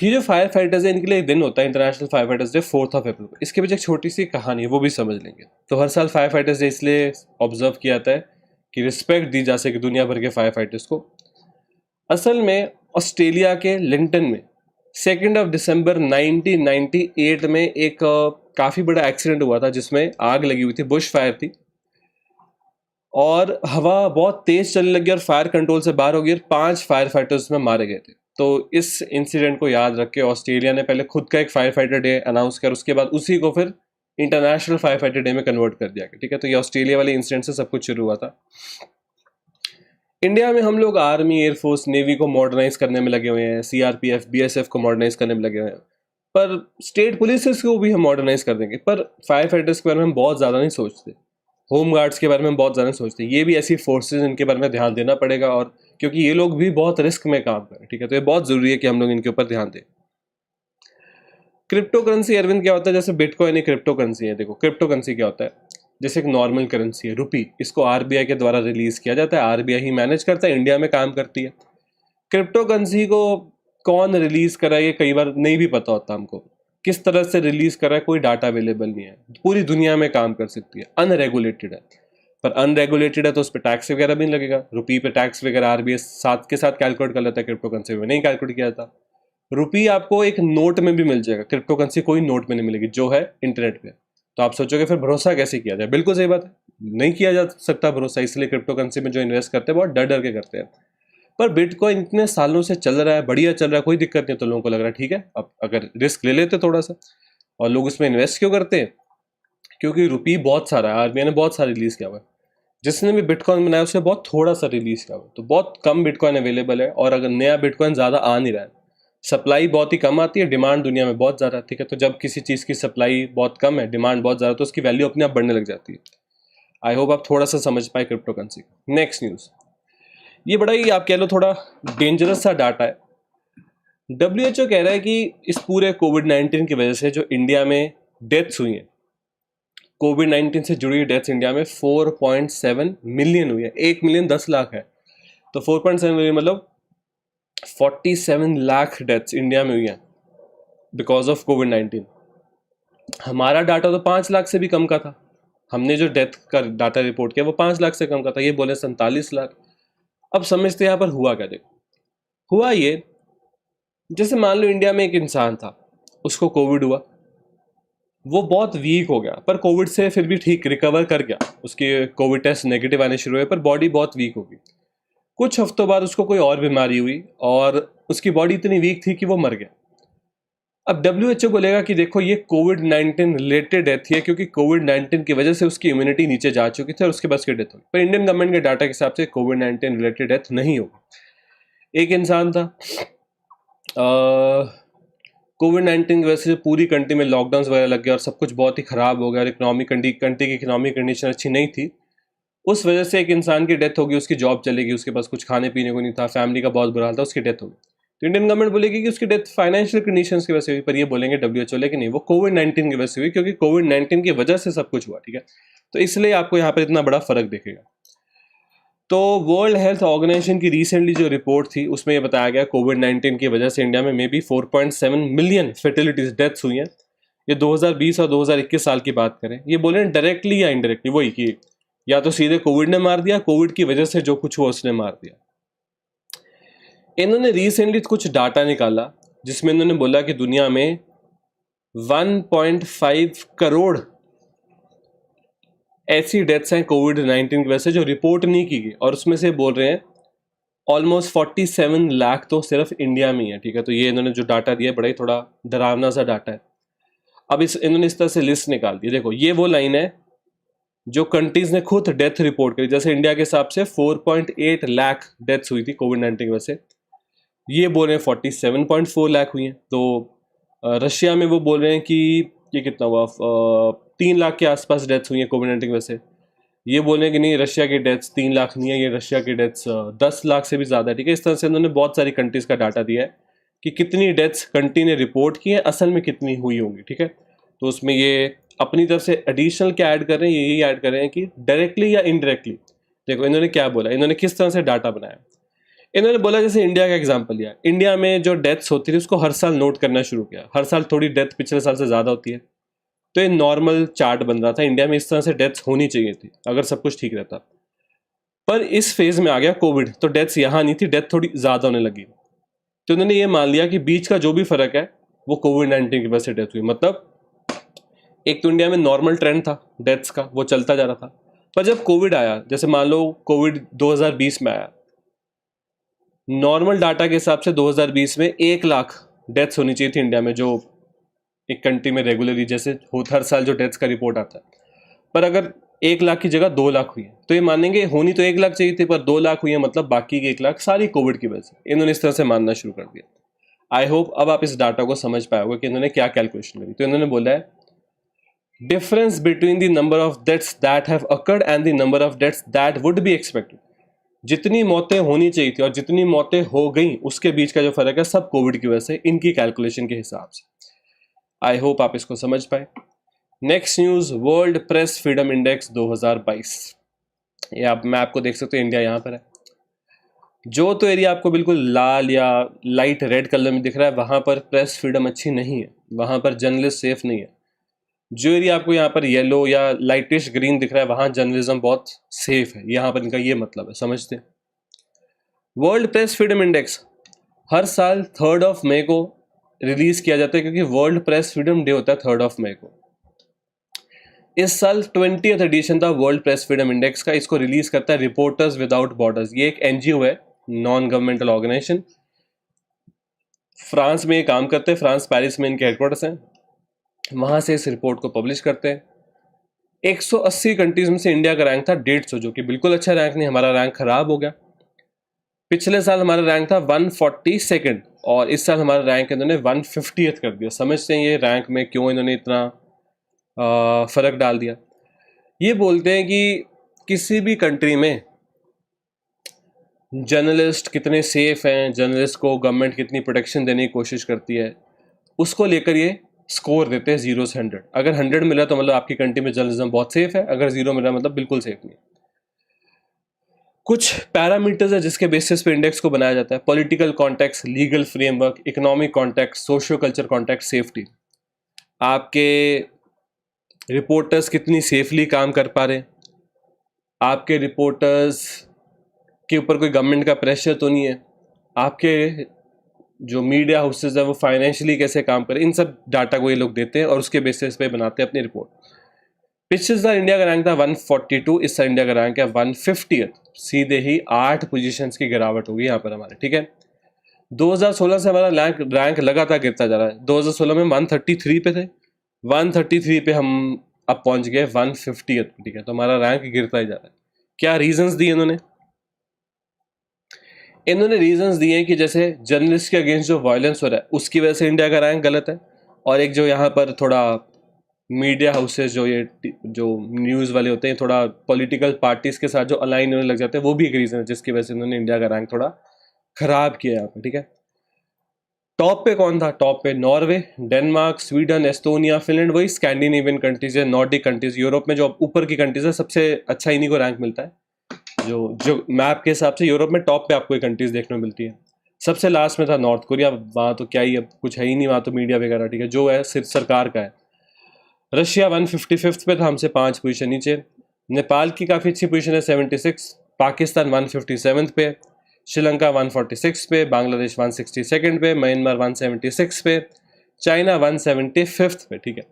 ये जो फायर फाइटर्स है इनके लिए एक दिन होता है इंटरनेशनल फायर फाइटर्स डे 4 अप्रैल को। इसके पीछे एक छोटी सी कहानी है, वो भी समझ लेंगे। तो हर साल फायर फाइटर्स डे इसलिए ऑब्जर्व किया जाता है कि रिस्पेक्ट दी जा सके दुनिया भर के फायर फाइटर्स को। असल में ऑस्ट्रेलिया के लिंटन में 2 दिसंबर 1998 में एक काफ़ी बड़ा एक्सीडेंट हुआ था जिसमें आग लगी हुई थी, बुश फायर थी और हवा बहुत तेज चलने लगी और फायर कंट्रोल से बाहर हो गई और 5 फायर फाइटर्स में मारे गए थे। तो इस इंसिडेंट को याद रख के ऑस्ट्रेलिया ने पहले खुद का एक फायर फाइटर डे अनाउंस किया, उसके बाद उसी को फिर इंटरनेशनल फायर फाइटर डे में कन्वर्ट कर दिया गया। ठीक है, तो ये ऑस्ट्रेलिया वाले इंसिडेंट से सब कुछ शुरू हुआ था। इंडिया में हम लोग आर्मी, एयरफोर्स, नेवी को मॉडर्नाइज करने में लगे हुए हैं, सीआरपीएफ, बीएसएफ को मॉडर्नाइज करने में लगे हुए हैं, पर स्टेट पुलिस को भी हम मॉडर्नाइज कर देंगे, पर फायर फाइटर्स के बारे में हम बहुत ज़्यादा नहीं सोचते, होम गार्ड्स के बारे में बहुत ज़्यादा नहीं सोचते। ये भी ऐसी फोर्सेज, इनके बारे में ध्यान देना पड़ेगा, और क्योंकि ये लोग भी बहुत रिस्क में काम करें, ठीक है, तो ये बहुत ज़रूरी है कि हम लोग इनके ऊपर ध्यान दें। क्रिप्टो करेंसी, अरविंद, क्या होता है? जैसे बिटकॉइन एक क्रिप्टो करेंसी है। देखो क्रिप्टो करेंसी क्या होता है, जैसे एक नॉर्मल करेंसी है रुपी, इसको आरबीआई के द्वारा रिलीज किया जाता है, आरबीआई ही मैनेज करता है, इंडिया में काम करती है। क्रिप्टो करेंसी को कौन रिलीज करा है ये कई बार नहीं भी पता होता हमको, किस तरह से रिलीज करा है कोई डाटा अवेलेबल नहीं है। पूरी दुनिया में काम कर सकती है, अनरेगुलेटेड है, पर अनरेगुलेटेड है तो उस पर टैक्स वगैरह भी नहीं लगेगा। रुपी पे टैक्स वगैरह आरबीआई साथ के साथ कैलकुलेट कर लेता है, क्रिप्टो करेंसी में नहीं कैलकुलेट किया जाता। रुपी आपको एक नोट में भी मिल जाएगा, क्रिप्टो करेंसी कोई नोट में नहीं मिलेगी जो है इंटरनेट पे। तो आप सोचोगे फिर भरोसा कैसे किया जाए? बिल्कुल सही बात है, नहीं किया जा सकता भरोसा, इसलिए क्रिप्टो करेंसी में जो इन्वेस्ट करते हैं बहुत डर डर के करते हैं। पर बिटकॉइन इतने सालों से चल रहा है, बढ़िया चल रहा है, कोई दिक्कत नहीं, तो लोगों को लग रहा है ठीक है, अब अगर रिस्क ले लेते थोड़ा सा। और लोग उसमें इन्वेस्ट क्यों करते हैं? क्योंकि रुपी बहुत सारा है, आरबीआई ने बहुत सारा रिलीज किया हुआ है, जिसने भी बिटकॉइन बनाया उसने बहुत थोड़ा सा रिलीज किया हुआ है, तो बहुत कम बिटकॉइन अवेलेबल है। और अगर नया बिटकॉइन ज़्यादा आ नहीं रहा है, सप्लाई बहुत ही कम आती है, डिमांड दुनिया में बहुत ज़्यादा है, ठीक है, तो जब किसी चीज़ की सप्लाई बहुत कम है, डिमांड बहुत ज़्यादा, तो उसकी वैल्यू अपने आप बढ़ने लग जाती है। आई होप आप थोड़ा सा समझ पाए क्रिप्टो करेंसी। नेक्स्ट न्यूज़, ये बड़ा ही आप कह लो थोड़ा डेंजरस सा डाटा है। डब्ल्यूएचओ कह रहा है कि इस पूरे कोविड-19 की वजह से जो इंडिया में डेथ्स हुई हैं, कोविड-19 से जुड़ी डेथ्स इंडिया में 4.7 मिलियन हुई है। 1 मिलियन 10 लाख है, तो 4.7 मिलियन मतलब 47 लाख डेथ्स इंडिया में हुई हैं बिकॉज ऑफ कोविड-19। हमारा डाटा तो 5 लाख से भी कम का था, हमने जो डेथ का डाटा रिपोर्ट किया वो 5 लाख से कम का था, ये बोले 47 लाख। अब समझते यहाँ पर हुआ क्या? देखो हुआ ये, जैसे मान लो इंडिया में एक इंसान था, उसको कोविड हुआ, वो बहुत वीक हो गया, पर कोविड से फिर भी ठीक रिकवर कर गया, उसके कोविड टेस्ट नेगेटिव आने शुरू हुए, पर बॉडी बहुत वीक हो गई। कुछ हफ्तों बाद उसको कोई और बीमारी हुई और उसकी बॉडी इतनी वीक थी कि वो मर गया। अब डब्ल्यूएचओ बोलेगा कि देखो ये कोविड-19 रिलेटेड डेथ है, क्योंकि कोविड-19 की वजह से उसकी इम्यूनिटी नीचे जा चुकी थी और उसके बाद उसकी डेथ हुई। पर इंडियन गवर्नमेंट के डाटा के हिसाब से कोविड-19 रिलेटेड डेथ नहीं होगी। एक इंसान था, कोविड-19 की वजह से पूरी कंट्री में लॉकडाउन वगैरह लग गया और सब कुछ बहुत ही ख़राब हो गया और कंट्री की इकोनॉमिक कंडीशन अच्छी नहीं थी। उस वजह से एक इंसान की डेथ होगी, उसकी जॉब चलेगी, उसके पास कुछ खाने पीने को नहीं था, फैमिली का बहुत बुरा हाल था, उसकी डेथ होगी। तो इंडियन गवर्नमेंट बोलेगी कि उसकी डेथ फाइनेंशियल कंडीशंस की वजह से हुई, पर ये बोलेंगे डब्ल्यूएचओ लेकिन नहीं, वो कोविड-19 की वजह से हुई, क्योंकि कोविड-19 की वजह से सब कुछ हुआ, ठीक है। तो इसलिए आपको यहाँ पर इतना बड़ा फर्क दिखेगा। तो वर्ल्ड हेल्थ ऑर्गेनाइजेशन की रिसेंटली जो रिपोर्ट थी उसमें ये बताया गया कोविड-19 की वजह से इंडिया में मे बी 4.7 मिलियन फर्टिलिटीज डेथ्स हुई हैं। ये 2020 और 2021 साल की बात करें, ये बोले हैं डायरेक्टली या इनडायरेक्टली, वही कि या तो सीधे कोविड ने मार दिया, कोविड की वजह से जो कुछ हुआ उसने मार दिया। इन्होंने रिसेंटली कुछ डाटा निकाला जिसमें इन्होंने बोला कि दुनिया में 1.5 करोड़ ऐसी डेथ्स हैं कोविड-19 की वजह से जो रिपोर्ट नहीं की गई, और उसमें से बोल रहे हैं ऑलमोस्ट 47 लाख तो सिर्फ इंडिया में ही है, ठीक है। तो ये इन्होंने जो डाटा दिया बड़ा ही थोड़ा डरावना सा डाटा है। अब इन्होंने इस तरह से लिस्ट निकाल दी। देखो ये वो लाइन है जो कंट्रीज ने खुद डेथ रिपोर्ट करी, जैसे इंडिया के हिसाब से 4.8 लाख डेथ्स हुई थी कोविड-19 की वजह से, ये बोल रहे हैं 47.4 लाख हुई हैं। तो रशिया में वो बोल रहे हैं कि ये कितना हुआ, 3 लाख के आसपास डेथ्स हुई हैं कोविड-19 की वजह से। ये बोल रहे हैं कि नहीं, रशिया की डेथ्स 3 लाख नहीं है, ये रशिया की डेथ्स 10 लाख से भी ज़्यादा है, ठीक है। इस तरह से उन्होंने बहुत सारी कंट्रीज़ का डाटा दिया है कि कितनी डेथ्स कंट्री ने रिपोर्ट की है, असल में कितनी हुई होंगी, ठीक है। तो उसमें ये अपनी तरफ से एडिशनल क्या ऐड कर रहे हैं, यही ऐड कर रहे हैं कि डायरेक्टली या इनडायरेक्टली। देखो इन्होंने क्या बोला, इन्होंने किस तरह से डाटा बनाया। इन्होंने बोला जैसे इंडिया का एग्जाम्पल लिया, इंडिया में जो डेथ्स होती थी उसको हर साल नोट करना शुरू किया, हर साल थोड़ी डेथ पिछले साल से ज़्यादा होती है, तो ये नॉर्मल चार्ट बन रहा था इंडिया में, इस तरह से डेथ्स होनी चाहिए थी अगर सब कुछ ठीक रहता। पर इस फेज में आ गया कोविड, तो डेथ्स यहाँ नहीं थी, डेथ थोड़ी ज़्यादा होने लगी, तो उन्होंने ये मान लिया कि बीच का जो भी फर्क है वो कोविड-19 की वजह से डेथ हुई। मतलब एक तो इंडिया में नॉर्मल ट्रेंड था डेथ्स का, वो चलता जा रहा था, पर जब कोविड आया, जैसे मान लो कोविड 2020 में आया, नॉर्मल डाटा के हिसाब से 2020 में 1 लाख डेथ्स होनी चाहिए थी इंडिया में, जो एक कंट्री में रेगुलरली जैसे होता हर साल जो डेथ्स का रिपोर्ट आता है। पर अगर 1 लाख की जगह 2 लाख हुई है, तो ये मानेंगे होनी तो 1 लाख चाहिए थी पर 2 लाख हुई है, मतलब बाकी के 1 लाख सारी कोविड की वजह से। इन्होंने इस तरह से मानना शुरू कर दिया। आई होप अब आप इस डाटा को समझ पाए होगे कि इन्होंने क्या कैलकुलेशन करी। तो इन्होंने बोला है difference between the number of deaths that have occurred and the number of deaths that would be expected. जितनी मौतें होनी चाहिए थी और जितनी मौतें हो गई उसके बीच का जो फर्क है सब कोविड की वजह से, इनकी कैलकुलेशन के हिसाब से। आई होप आप इसको समझ पाए। Next news, world press freedom index 2022। ये आप मैं आपको देख सकते हो, इंडिया यहाँ पर है। जो तो एरिया आपको बिल्कुल लाल या लाइट रेड कलर में दिख रहा है वहां पर प्रेस फ्रीडम अच्छी नहीं है, वहां पर जर्नलिस्ट सेफ नहीं है। जो एरिया आपको यहाँ पर येलो या लाइटिश ग्रीन दिख रहा है वहां जर्नलिज्म बहुत सेफ है, यहाँ पर इनका ये मतलब है, समझते हैं। वर्ल्ड प्रेस फ्रीडम इंडेक्स हर साल 3 मई को रिलीज किया जाता है, क्योंकि वर्ल्ड प्रेस फ्रीडम डे होता है 3 मई को। इस साल 20th एडिशन था वर्ल्ड प्रेस फ्रीडम इंडेक्स का। इसको रिलीज करता है रिपोर्टर्स विदाउट बॉर्डर्स। ये एक एनजीओ है, नॉन गवर्नमेंटल ऑर्गेनाइजेशन। फ्रांस में ये काम करते हैं, फ्रांस पेरिस में इनके हेडक्वार्टर्स हैं, वहां से इस रिपोर्ट को पब्लिश करते हैं। 180 कंट्रीज में से इंडिया का रैंक था 150, जो कि बिल्कुल अच्छा रैंक नहीं, हमारा रैंक खराब हो गया। पिछले साल हमारा रैंक था 142 और इस साल हमारा रैंक इन्होंने 150th कर दिया। समझते हैं ये रैंक में क्यों इन्होंने इतना फर्क डाल दिया। ये बोलते हैं कि किसी भी कंट्री में जर्नलिस्ट कितने सेफ हैं, जर्नलिस्ट को गवर्नमेंट कितनी प्रोटेक्शन देने की कोशिश करती है, उसको लेकर ये स्कोर देते हैं 0 से 100। अगर 100 मिला तो मतलब आपकी कंट्री में जर्नलिज्म बहुत सेफ है, अगर 0 मिला मतलब बिल्कुल सेफ नहीं। कुछ पैरामीटर्स है जिसके बेसिस पे इंडेक्स को बनाया जाता है। Political context, legal framework, economic context, socio culture context, safety. आपके रिपोर्टर्स कितनी सेफली काम कर पा रहे हैं, आपके रिपोर्टर्स के ऊपर कोई गवर्नमेंट का प्रेशर तो नहीं है, आपके जो मीडिया हाउसेज है वो फाइनेंशियली कैसे काम करें, इन सब डाटा को ये लोग देते हैं और उसके बेसिस पे बनाते हैं अपनी रिपोर्ट। पिछले साल इंडिया का रैंक था 142, इस साल इंडिया का रैंक है 150th। सीधे ही 8 पोजीशंस की गिरावट होगी यहाँ पर हमारे, ठीक है। 2016 से हमारा रैंक लगातार गिरता जा रहा है। 2016 में 133 पे थे, 133 पे हम अब पहुंच गए 150th, ठीक है। तो हमारा रैंक गिरता ही जा रहा है। क्या रीजंस दिए इन्होंने रीजंस दिए कि जैसे जर्नलिस्ट के अगेंस्ट जो वायलेंस हो रहा है उसकी वजह से इंडिया का रैंक गलत है, और एक जो यहाँ पर थोड़ा मीडिया हाउसेज जो ये जो न्यूज़ वाले होते हैं थोड़ा पॉलिटिकल पार्टीज के साथ जो अलाइन होने लग जाते हैं, वो भी एक रीज़न है जिसकी वजह से इन्होंने इंडिया का रैंक थोड़ा खराब किया यहाँ पर, ठीक है। टॉप पे कौन था? टॉप पे Norway, Denmark, Sweden, Estonia, Finland, वही स्कैंडिनेवियन कंट्रीज है, नॉर्डिक कंट्रीज। यूरोप में जो ऊपर की कंट्रीज है सबसे अच्छा इन्हीं को रैंक मिलता है। जो मैप के हिसाब से यूरोप में टॉप पे आपको ये कंट्रीज देखने को मिलती है। सबसे लास्ट में था नॉर्थ कोरिया, वहाँ तो क्या ही, अब कुछ है ही नहीं वहाँ तो मीडिया वगैरह, ठीक है, जो है सिर्फ सरकार का है। रशिया 155 पे था, हमसे 5 पोजीशन नीचे। नेपाल की काफ़ी अच्छी पोजीशन है 76, पाकिस्तान 157 पे, श्रीलंका 146 पे, बांग्लादेश 162 पे, म्यांमार 176 पे, चाइना 175 पे, ठीक है।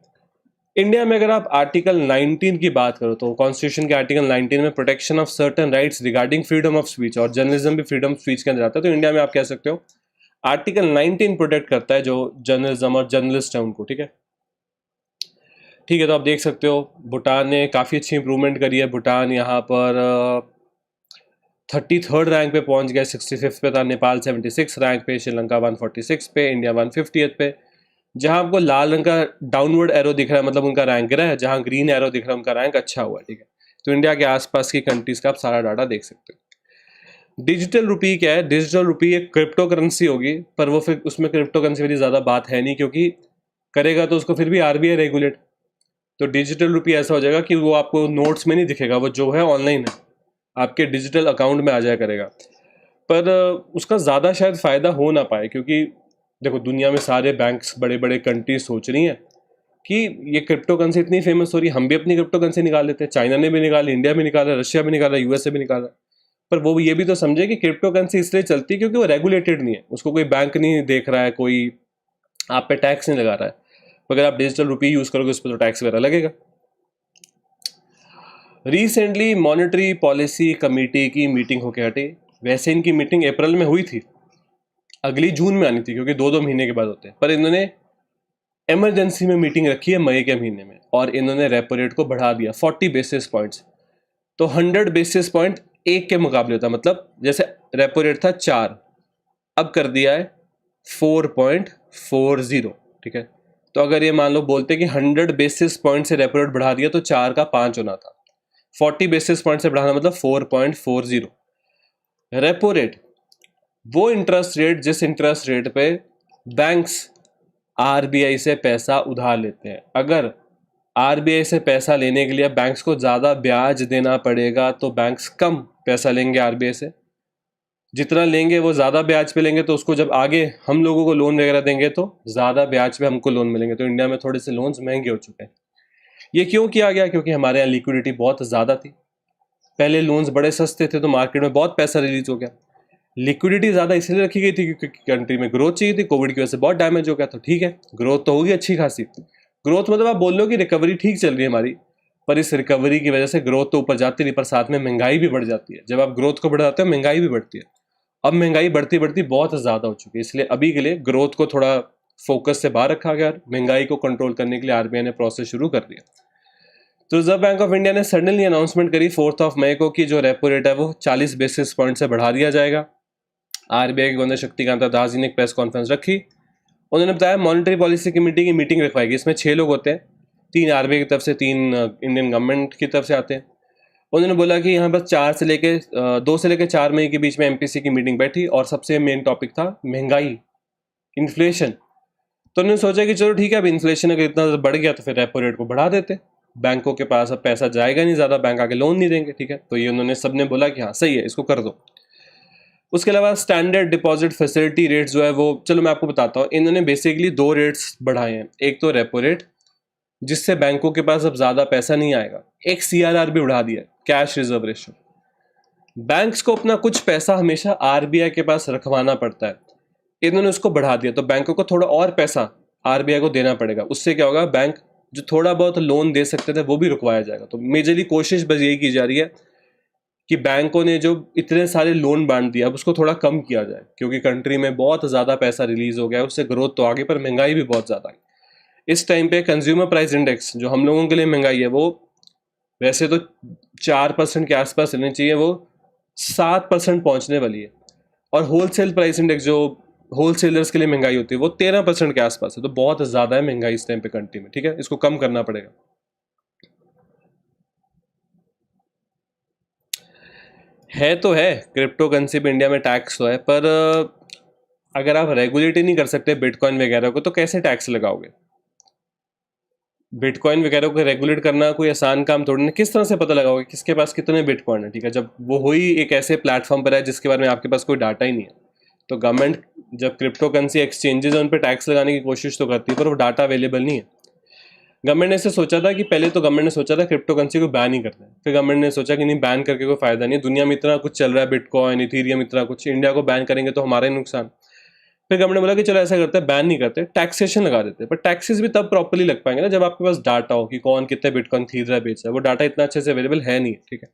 इंडिया में अगर आप आर्टिकल 19 की बात करो तो कॉन्स्टिट्यूशन के आर्टिकल 19 में protection of certain rights regarding freedom of speech, और जर्नलिज्म भी फ्रीडम ऑफ स्पीच के अंदर आता है। तो इंडिया में आप कह सकते हो आर्टिकल 19 प्रोटेक्ट करता है जो जर्नलिज्म और जर्नलिस्ट है उनको, ठीक है। ठीक है, तो आप देख सकते हो भूटान ने काफ़ी अच्छी इंप्रूवमेंट करी है। भूटान यहाँ पर 33rd रैंक पे पहुँच गया, 65th पे था। नेपाल 76 रैंक पे, श्रीलंका 146 पे, इंडिया 150th पे। जहाँ आपको लाल रंग का डाउनवर्ड एरो दिख रहा है मतलब उनका रैंक गिरा है, जहाँ ग्रीन एरो दिख रहा है उनका रैंक अच्छा हुआ है, ठीक है। तो इंडिया के आसपास की कंट्रीज का आप सारा डाटा देख सकते हो। डिजिटल रुपी क्या है? डिजिटल रुपी एक क्रिप्टो करेंसी होगी, पर वो फिर उसमें क्रिप्टो करेंसी वाली ज़्यादा बात है नहीं, क्योंकि करेगा तो उसको फिर भी आरबीआई रेगुलेट। तो डिजिटल रुपी ऐसा हो जाएगा कि वो आपको नोट्स में नहीं दिखेगा, वो जो है ऑनलाइन है, आपके डिजिटल अकाउंट में आ जाया करेगा। पर उसका ज़्यादा शायद फ़ायदा हो ना पाए, क्योंकि देखो दुनिया में सारे बैंक्स, बड़े बड़े कंट्रीज सोच रही हैं कि ये क्रिप्टो करेंसी इतनी फेमस हो रही है, हम भी अपनी क्रिप्टो करेंसी निकाल लेते हैं। चाइना ने भी निकाली, इंडिया में निकाला, रशिया भी निकाला, यूएसए भी निकाला। पर वो ये भी तो समझे कि क्रिप्टो करेंसी इसलिए चलती है क्योंकि वो रेगुलेटेड नहीं है, उसको कोई बैंक नहीं देख रहा है, कोई आप पे टैक्स नहीं लगा रहा है। अगर आप डिजिटल रुपी यूज़ करोगे उस पर तो टैक्स वगैरह लगेगा। रिसेंटली मॉनेटरी पॉलिसी कमेटी की मीटिंग होके हटी। वैसे इनकी मीटिंग अप्रैल में हुई थी, अगली जून में आनी थी क्योंकि 2-2 महीने के बाद होते हैं। पर इन्होंने इमरजेंसी में मीटिंग रखी है मई के महीने में और इन्होंने रेपो रेट को बढ़ा दिया 40 बेसिस पॉइंट्स। तो 100 बेसिस पॉइंट एक के मुकाबले होता है, मतलब जैसे रेपो रेट था 4, अब कर दिया है 4.40, ठीक है। तो अगर ये मान लो बोलते कि 100 बेसिस पॉइंट से रेपो रेट बढ़ा दिया तो 4 का 5 होना था, 40 बेसिस पॉइंट से बढ़ाना मतलब 4.40। रेपो रेट वो इंटरेस्ट रेट जिस इंटरेस्ट रेट पे बैंक्स आरबीआई से पैसा उधार लेते हैं। अगर आरबीआई से पैसा लेने के लिए बैंक्स को ज़्यादा ब्याज देना पड़ेगा तो बैंक्स कम पैसा लेंगे आरबीआई से, जितना लेंगे वो ज़्यादा ब्याज पे लेंगे, तो उसको जब आगे हम लोगों को लोन वगैरह देंगे तो ज़्यादा ब्याज पे हमको लोन मिलेंगे। तो इंडिया में थोड़े से लोन्स महंगे हो चुके हैं। ये क्यों किया गया? क्योंकि हमारे यहाँ लिक्विडिटी बहुत ज़्यादा थी। पहले लोन्स बड़े सस्ते थे तो मार्केट में बहुत पैसा रिलीज हो गया। लिक्विडिटी ज़्यादा इसलिए रखी गई थी क्योंकि कंट्री में ग्रोथ चाहिए थी, कोविड की वजह से बहुत डैमेज हो गया। तो ठीक है, ग्रोथ तो होगी अच्छी खासी। ग्रोथ मतलब आप बोल लो कि रिकवरी ठीक चल रही है हमारी, पर इस रिकवरी की वजह से ग्रोथ तो ऊपर जाती नहीं, पर साथ में महंगाई भी बढ़ जाती है। जब आप ग्रोथ को बढ़ाते हो महंगाई भी बढ़ती है। अब महंगाई बढ़ती बढ़ती बहुत ज़्यादा हो चुकी है, इसलिए अभी के लिए ग्रोथ को थोड़ा फोकस से बाहर रखा गया। महंगाई को कंट्रोल करने के लिए आरबीआई ने प्रोसेस शुरू कर दिया। तो रिजर्व बैंक ऑफ इंडिया ने सडनली अनाउंसमेंट करी 4 मई को कि जो रेपो रेट है वो 40 बेसिस पॉइंट से बढ़ा दिया जाएगा। आरबीआई के गवर्नर शक्तिकांत दास जी ने एक प्रेस कॉन्फ्रेंस रखी। उन्होंने बताया मॉनेटरी पॉलिसी कमेटी की मीटिंग रखवाएगी। इसमें 6 लोग होते हैं, 3 आरबीआई की तरफ से, 3 इंडियन गवर्नमेंट की तरफ से आते हैं। उन्होंने बोला कि यहाँ बस 2 से लेके 4 मई के बीच में एमपीसी की मीटिंग बैठी और सबसे मेन टॉपिक था महंगाई, इन्फ्लेशन। तो उन्होंने सोचा कि चलो ठीक है, अब इन्फ्लेशन अगर इतना बढ़ गया तो फिर रेपो रेट को बढ़ा देते। बैंकों के पास अब पैसा जाएगा नहीं ज़्यादा, बैंक आके लोन नहीं देंगे, ठीक है। तो ये उन्होंने सबने बोला कि हाँ सही है, इसको कर दो। उसके अलावा स्टैंडर्ड डिपॉजिट फैसिलिटी रेट जो है वो, चलो मैं आपको बताता हूँ। इन्होंने बेसिकली 2 रेट्स बढ़ाए हैं। एक तो रेपो रेट जिससे बैंकों के पास अब ज़्यादा पैसा नहीं आएगा, एक सीआरआर भी बढ़ा दिया, कैश रिजर्व रेशियो। बैंक्स को अपना कुछ पैसा हमेशा आरबीआई के पास रखवाना पड़ता है, इन्होंने उसको बढ़ा दिया। तो बैंकों को थोड़ा और पैसा आरबीआई को देना पड़ेगा। उससे क्या होगा, बैंक जो थोड़ा बहुत लोन दे सकते थे वो भी रुकवाया जाएगा। तो मेजरली कोशिश बस यही की जा रही है कि बैंकों ने जो इतने सारे लोन बांट दिया अब उसको थोड़ा कम किया जाए, क्योंकि कंट्री में बहुत ज़्यादा पैसा रिलीज हो गया, उससे ग्रोथ तो आगे पर महंगाई भी बहुत ज़्यादा है। इस टाइम पे कंज्यूमर प्राइस इंडेक्स जो हम लोगों के लिए महंगाई है वो वैसे तो 4% के आसपास रहनी चाहिए, वो 7% पहुंचने वाली है। और होलसेल प्राइस इंडेक्स जो होलसेलर्स के लिए महंगाई होती है वो 13% के आसपास है। तो बहुत ज़्यादा है महंगाई इस टाइम पे कंट्री में, ठीक है। इसको कम करना पड़ेगा। है तो है, क्रिप्टो करेंसी पे इंडिया में टैक्स तो है, पर अगर आप रेगुलेट ही नहीं कर सकते बिटकॉइन वगैरह को तो कैसे टैक्स लगाओगे? बिटकॉइन वगैरह को रेगुलेट करना कोई आसान काम थोड़ी ना। किस तरह से पता लगाओगे किसके पास कितने बिटकॉइन है, ठीक है, जब वो हो ही एक ऐसे प्लेटफॉर्म पर है जिसके बारे में आपके पास कोई डाटा ही नहीं है। तो गवर्नमेंट जब क्रिप्टो करेंसी एक्सचेंजेस उन पर टैक्स लगाने की कोशिश तो करती है, पर वो डाटा अवेलेबल नहीं है। गवर्नमेंट ने ऐसे सोचा था कि पहले तो गवर्नमेंट ने सोचा था क्रिप्टो करेंसी को बैन ही करना है। फिर गवर्नमेंट ने सोचा कि नहीं, बैन करके कोई फायदा नहीं है, दुनिया में इतना कुछ चल रहा है, बिटकॉइन, इथीरियम, इतना कुछ, इंडिया को बैन करेंगे तो हमारा ही नुकसान। फिर गवर्नमेंट ने बोला कि चलो ऐसा करते हैं, बैन नहीं करते, टैक्सेशन लगा देते हैं। पर टैक्सेस भी तब प्रॉपर्ली लग पाएंगे ना जब आपके पास डाटा हो कि कौन कितने बिटकॉइन खरीद रहा है, बेच रहा है। वो डाटा इतना अच्छे से अवेलेबल है नहीं, ठीक है।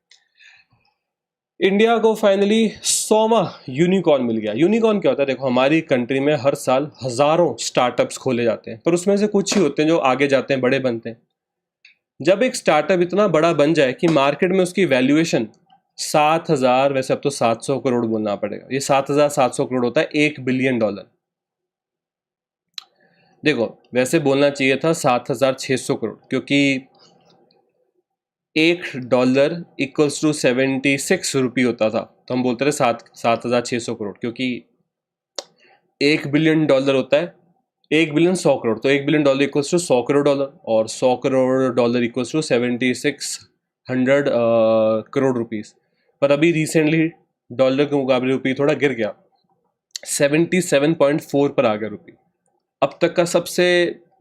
इंडिया को फाइनली 100वां यूनिकॉर्न मिल गया। यूनिकॉर्न क्या होता है? देखो, हमारी कंट्री में हर साल हजारों स्टार्टअप्स खोले जाते हैं, पर उसमें से कुछ ही होते हैं जो आगे जाते हैं, बड़े बनते हैं। जब एक स्टार्टअप इतना बड़ा बन जाए कि मार्केट में उसकी वैल्यूएशन 7,000, वैसे अब तो 700 करोड़ बोलना पड़ेगा, ये 7,700 करोड़ होता है $1 बिलियन। देखो, वैसे बोलना चाहिए था 7,600 करोड़, क्योंकि $1 इक्वल्स टू 76 रुपये होता था। तो हम बोलते थे 7,600 करोड़, क्योंकि $1 बिलियन होता है 1 बिलियन 100 करोड़, तो $1 बिलियन इक्वल्स टू $100 और $100 इक्वल्स टू 7,600 करोड़ रुपीस। पर अभी रिसेंटली डॉलर के मुकाबले रुपये थोड़ा गिर गया, 77.4 पर आ गया रुपये। अब तक का सबसे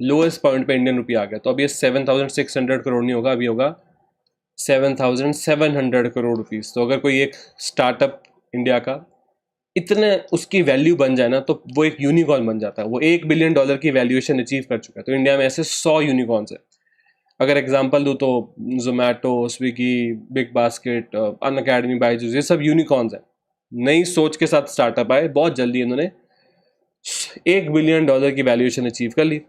लोएस्ट पॉइंट पे इंडियन रुपये आ गया। तो अब ये 7,600 करोड़ नहीं होगा, अभी होगा 7,700 करोड़ रुपीस। तो अगर कोई एक स्टार्टअप इंडिया का इतने उसकी वैल्यू बन जाए ना, तो वो एक यूनिकॉर्न बन जाता है। वो $1 बिलियन की वैल्यूएशन अचीव कर चुका है। तो इंडिया में ऐसे 100 यूनिकॉर्न्स है। अगर एग्जांपल दूँ तो Zomato, Swiggy, big basket, Unacademy, Byju's, ये सब यूनिकॉर्न्स हैं। नई सोच के साथ स्टार्टअप आए, बहुत जल्दी इन्होंने $1 बिलियन की वैल्यूएशन अचीव कर ली।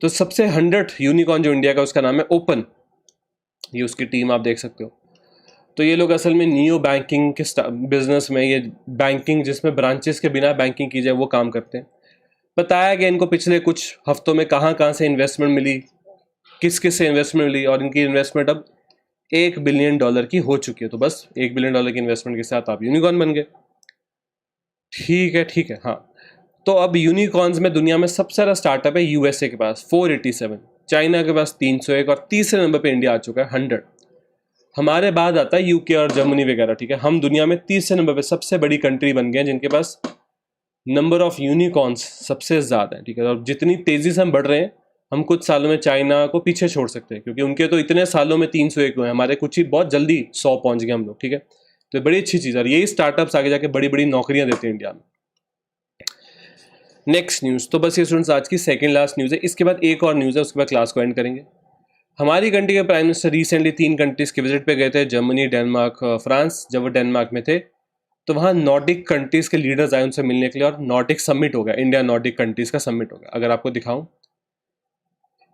तो सबसे 100 यूनिकॉर्न जो इंडिया का, उसका नाम है ओपन, ये उसकी टीम आप देख सकते हो। तो ये लोग असल में नियो बैंकिंग के बिजनेस में, ये बैंकिंग जिसमें ब्रांचेस के बिना बैंकिंग की जाए वो काम करते हैं। बताया कि इनको पिछले कुछ हफ्तों में कहाँ कहाँ से इन्वेस्टमेंट मिली, किस किस से इन्वेस्टमेंट मिली, और इनकी इन्वेस्टमेंट अब $1 बिलियन की हो चुकी है। तो बस $1 बिलियन की इन्वेस्टमेंट के साथ आप यूनिकॉर्न बन गए। ठीक है हाँ। तो अब यूनिकॉर्न्स में दुनिया में सबसे ज़्यादा स्टार्टअप है यूएसए के पास 487, चाइना के पास 301, और तीसरे नंबर पे इंडिया आ चुका है 100। हमारे बाद आता है यूके और जर्मनी वगैरह। ठीक है, हम दुनिया में तीसरे नंबर पे सबसे बड़ी कंट्री बन गए हैं जिनके पास नंबर ऑफ यूनिकॉर्न्स सबसे ज़्यादा है। ठीक है, और जितनी तेज़ी से हम बढ़ रहे हैं, हम कुछ सालों में चाइना को पीछे छोड़ सकते हैं, क्योंकि उनके तो इतने सालों में 301 हुए, हमारे कुछ ही बहुत जल्दी 100 पहुंच गए हम लोग। ठीक है, तो बड़ी अच्छी चीज़ है, और यही स्टार्टअप्स आगे जाके बड़ी बड़ी नौकरियां देते हैं इंडिया में। नेक्स्ट न्यूज़, तो बस ये स्टूडेंट्स आज की सेकंड लास्ट न्यूज़ है, इसके बाद एक और न्यूज़ है, उसके बाद क्लास को एंड करेंगे। हमारी कंट्री के प्राइम मिनिस्टर रिसेंटली 3 कंट्रीज़ के विजिट पे गए थे, जर्मनी, डेनमार्क, फ्रांस। जब वो डेनमार्क में थे तो वहाँ नॉर्डिक कंट्रीज़ के लीडर्स आए उनसे मिलने के लिए, और नॉर्डिक समिट हो गया, इंडिया नॉर्डिक कंट्रीज़ का समिट हो गया। अगर आपको दिखाऊं,